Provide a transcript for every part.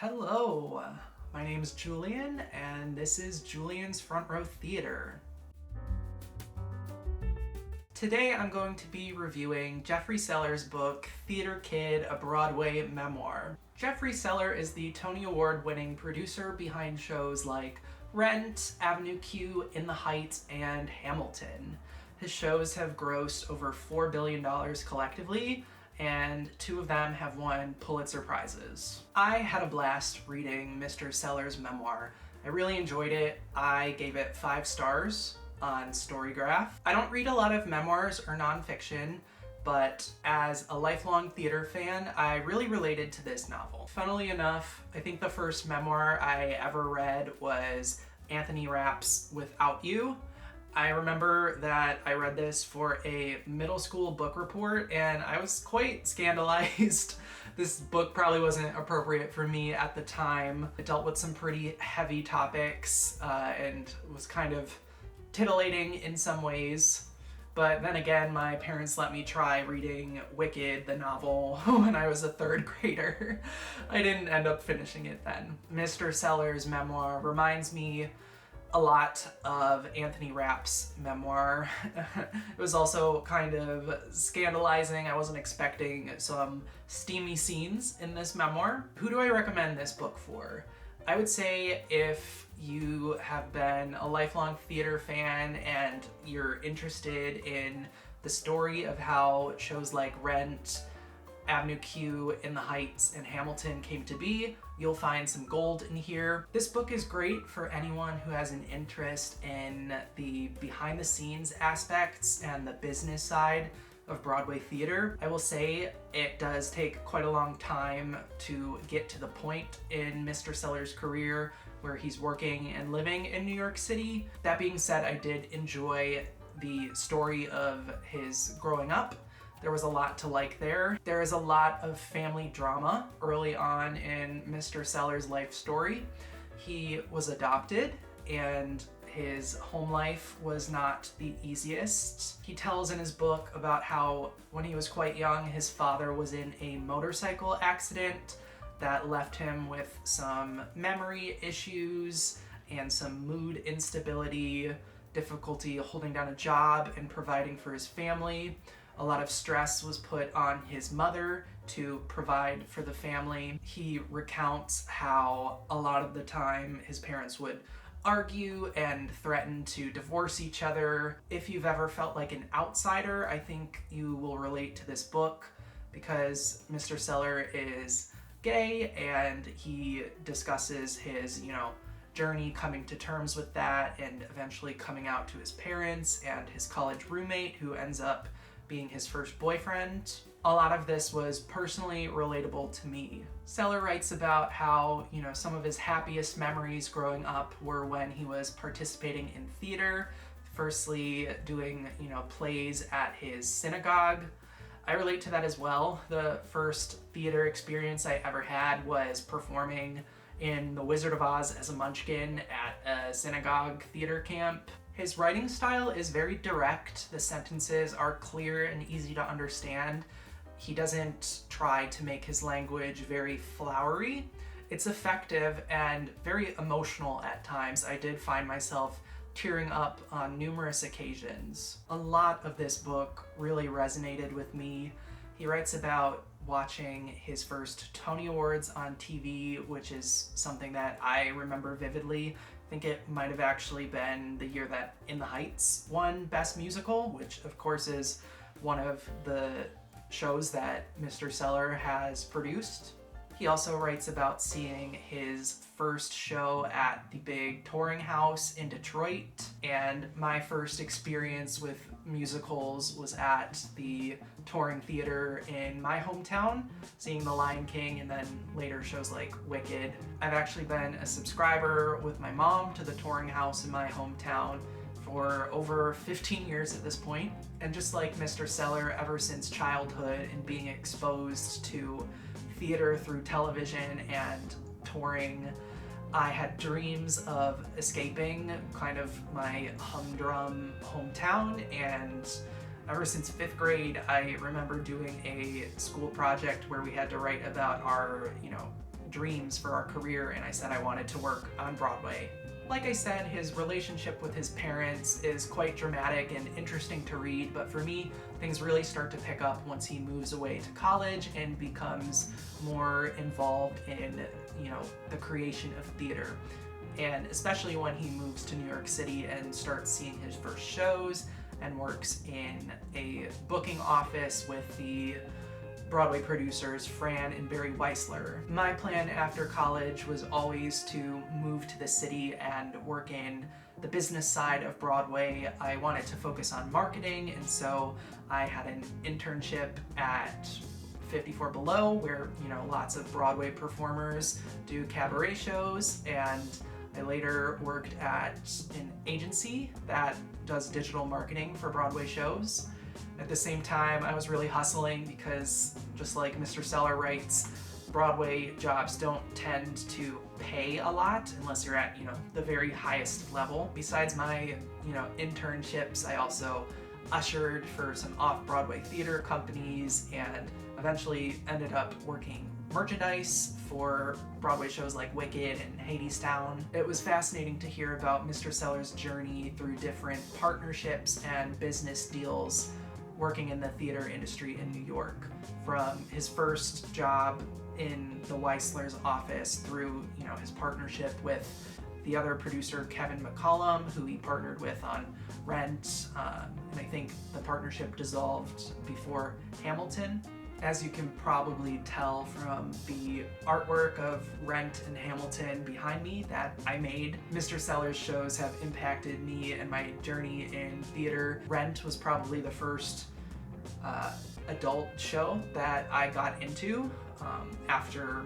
Hello, my name is Julian, and this is Julian's Front Row Theater. Today I'm going to be reviewing Jeffrey Seller's book, Theater Kid, a Broadway Memoir. Jeffrey Seller is the Tony Award-winning producer behind shows like RENT, Avenue Q, In the Heights, and Hamilton. His shows have grossed over $4 billion collectively, and two of them have won Pulitzer Prizes. I had a blast reading Mr. Seller's memoir. I really enjoyed it. I gave it 5 stars on Storygraph. I don't read a lot of memoirs or nonfiction, but as a lifelong theater fan, I really related to this novel. Funnily enough, I think the first memoir I ever read was Anthony Rapp's Without You. I remember that I read this for a middle school book report and I was quite scandalized. This book probably wasn't appropriate for me at the time. It dealt with some pretty heavy topics and was kind of titillating in some ways. But then again, my parents let me try reading Wicked, the novel, when I was a 3rd grader. I didn't end up finishing it then. Mr. Seller's memoir reminds me a lot of Anthony Rapp's memoir. It was also kind of scandalizing. I wasn't expecting some steamy scenes in this memoir. Who do I recommend this book for? I would say if you have been a lifelong theater fan and you're interested in the story of how shows like RENT, Avenue Q, In the Heights, and Hamilton came to be, you'll find some gold in here. This book is great for anyone who has an interest in the behind-the-scenes aspects and the business side of Broadway theater. I will say it does take quite a long time to get to the point in Mr. Seller's career where he's working and living in New York City. That being said, I did enjoy the story of his growing up. There was a lot to like there. There is a lot of family drama early on in Mr. Seller's life story. He was adopted and his home life was not the easiest. He tells in his book about how when he was quite young, his father was in a motorcycle accident that left him with some memory issues and some mood instability, difficulty holding down a job and providing for his family. A lot of stress was put on his mother to provide for the family. He recounts how a lot of the time his parents would argue and threaten to divorce each other. If you've ever felt like an outsider, I think you will relate to this book because Mr. Seller is gay and he discusses his, journey coming to terms with that and eventually coming out to his parents and his college roommate who ends up being his first boyfriend. A lot of this was personally relatable to me. Seller writes about how, some of his happiest memories growing up were when he was participating in theater, firstly doing, plays at his synagogue. I relate to that as well. The first theater experience I ever had was performing in The Wizard of Oz as a munchkin at a synagogue theater camp. His writing style is very direct. The sentences are clear and easy to understand. He doesn't try to make his language very flowery. It's effective and very emotional at times. I did find myself tearing up on numerous occasions. A lot of this book really resonated with me. He writes about watching his first Tony Awards on TV, which is something that I remember vividly. I think it might have actually been the year that In the Heights won Best Musical, which of course is one of the shows that Mr. Seller has produced. He also writes about seeing his first show at the big touring house in Detroit, and my first experience with musicals was at the touring theater in my hometown, seeing The Lion King and then later shows like Wicked. I've actually been a subscriber with my mom to the touring house in my hometown for over 15 years at this point. And just like Mr. Seller, ever since childhood and being exposed to theater through television and touring, I had dreams of escaping kind of my humdrum hometown, and ever since 5th grade, I remember doing a school project where we had to write about our, dreams for our career, and I said I wanted to work on Broadway. Like I said, his relationship with his parents is quite dramatic and interesting to read, but for me, things really start to pick up once he moves away to college and becomes more involved in, the creation of theater. And especially when he moves to New York City and starts seeing his first shows and works in a booking office with the Broadway producers Fran and Barry Weissler. My plan after college was always to move to the city and work in the business side of Broadway. I wanted to focus on marketing, and so I had an internship at 54 Below, where lots of Broadway performers do cabaret shows, and I later worked at an agency that does digital marketing for Broadway shows. At the same time, I was really hustling because, just like Mr. Seller writes, Broadway jobs don't tend to pay a lot unless you're at, the very highest level. Besides my, internships, I also ushered for some off-Broadway theater companies and eventually ended up working merchandise for Broadway shows like Wicked and Hadestown. It was fascinating to hear about Mr. Seller's journey through different partnerships and business deals working in the theater industry in New York. From his first job in the Weissler's office through, his partnership with the other producer, Kevin McCollum, who he partnered with on Rent, and I think the partnership dissolved before Hamilton. As you can probably tell from the artwork of Rent and Hamilton behind me that I made, Mr. Seller's shows have impacted me and my journey in theater. Rent was probably the first adult show that I got into after,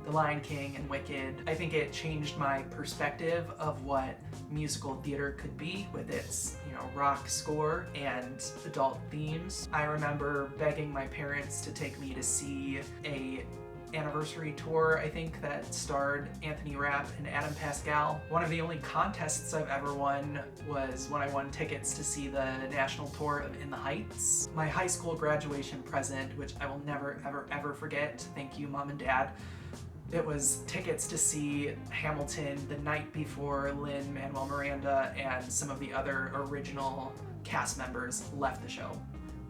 The Lion King and Wicked. I think it changed my perspective of what musical theater could be with its, rock score and adult themes. I remember begging my parents to take me to see a anniversary tour, I think, that starred Anthony Rapp and Adam Pascal. One of the only contests I've ever won was when I won tickets to see the national tour of In the Heights. My high school graduation present, which I will never, ever, ever forget, thank you, Mom and Dad, it was tickets to see Hamilton the night before Lin-Manuel Miranda and some of the other original cast members left the show.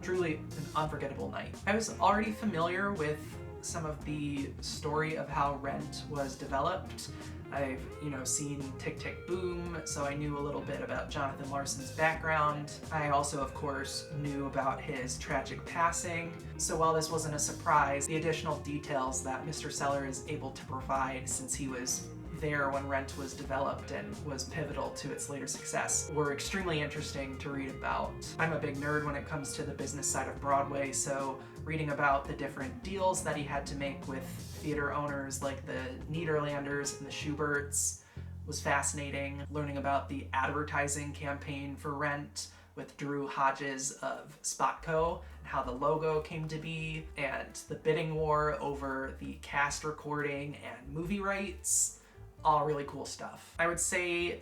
Truly an unforgettable night. I was already familiar with some of the story of how Rent was developed. I've, seen Tick Tick Boom, so I knew a little bit about Jonathan Larson's background. I also, of course, knew about his tragic passing. So while this wasn't a surprise, the additional details that Mr. Seller is able to provide, since he was there when Rent was developed and was pivotal to its later success, were extremely interesting to read about. I'm a big nerd when it comes to the business side of Broadway, so reading about the different deals that he had to make with theater owners like the Nederlanders and the Schuberts was fascinating. Learning about the advertising campaign for Rent with Drew Hodges of Spotco and how the logo came to be, and the bidding war over the cast recording and movie rights. All really cool stuff. I would say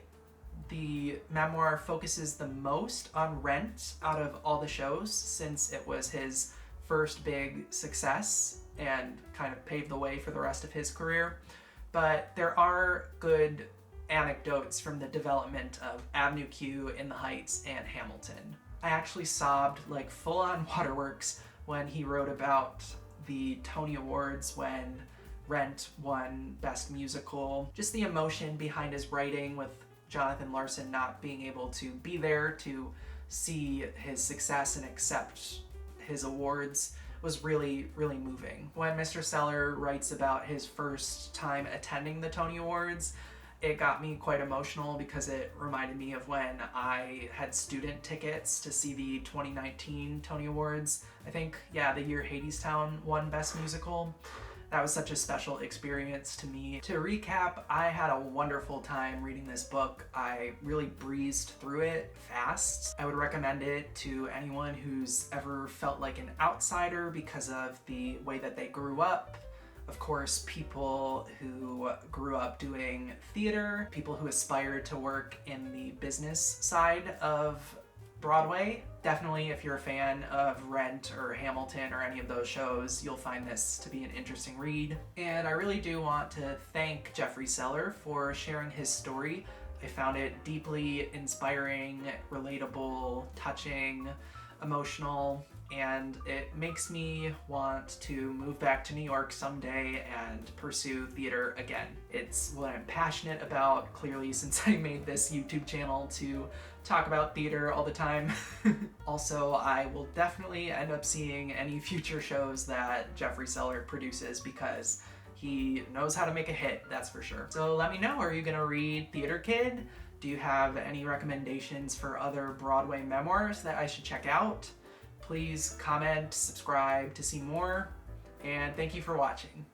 the memoir focuses the most on Rent out of all the shows, since it was his first big success and kind of paved the way for the rest of his career. But there are good anecdotes from the development of Avenue Q, In the Heights, and Hamilton. I actually sobbed like full-on waterworks when he wrote about the Tony Awards when Rent won Best Musical. Just the emotion behind his writing, with Jonathan Larson not being able to be there to see his success and accept his awards, was really, really moving. When Mr. Seller writes about his first time attending the Tony Awards, it got me quite emotional because it reminded me of when I had student tickets to see the 2019 Tony Awards. I think, the year Hadestown won Best Musical. That was such a special experience to me. To recap, I had a wonderful time reading this book. I really breezed through it fast. I would recommend it to anyone who's ever felt like an outsider because of the way that they grew up. Of course, people who grew up doing theater, people who aspired to work in the business side of Broadway, definitely if you're a fan of Rent or Hamilton or any of those shows, you'll find this to be an interesting read. And I really do want to thank Jeffrey Seller for sharing his story. I found it deeply inspiring, relatable, touching, emotional, and it makes me want to move back to New York someday and pursue theater again. It's what I'm passionate about, clearly, since I made this YouTube channel to talk about theater all the time. Also, I will definitely end up seeing any future shows that Jeffrey Seller produces because he knows how to make a hit, that's for sure. So let me know, are you gonna read Theater Kid? Do you have any recommendations for other Broadway memoirs that I should check out? Please comment, subscribe to see more, and thank you for watching.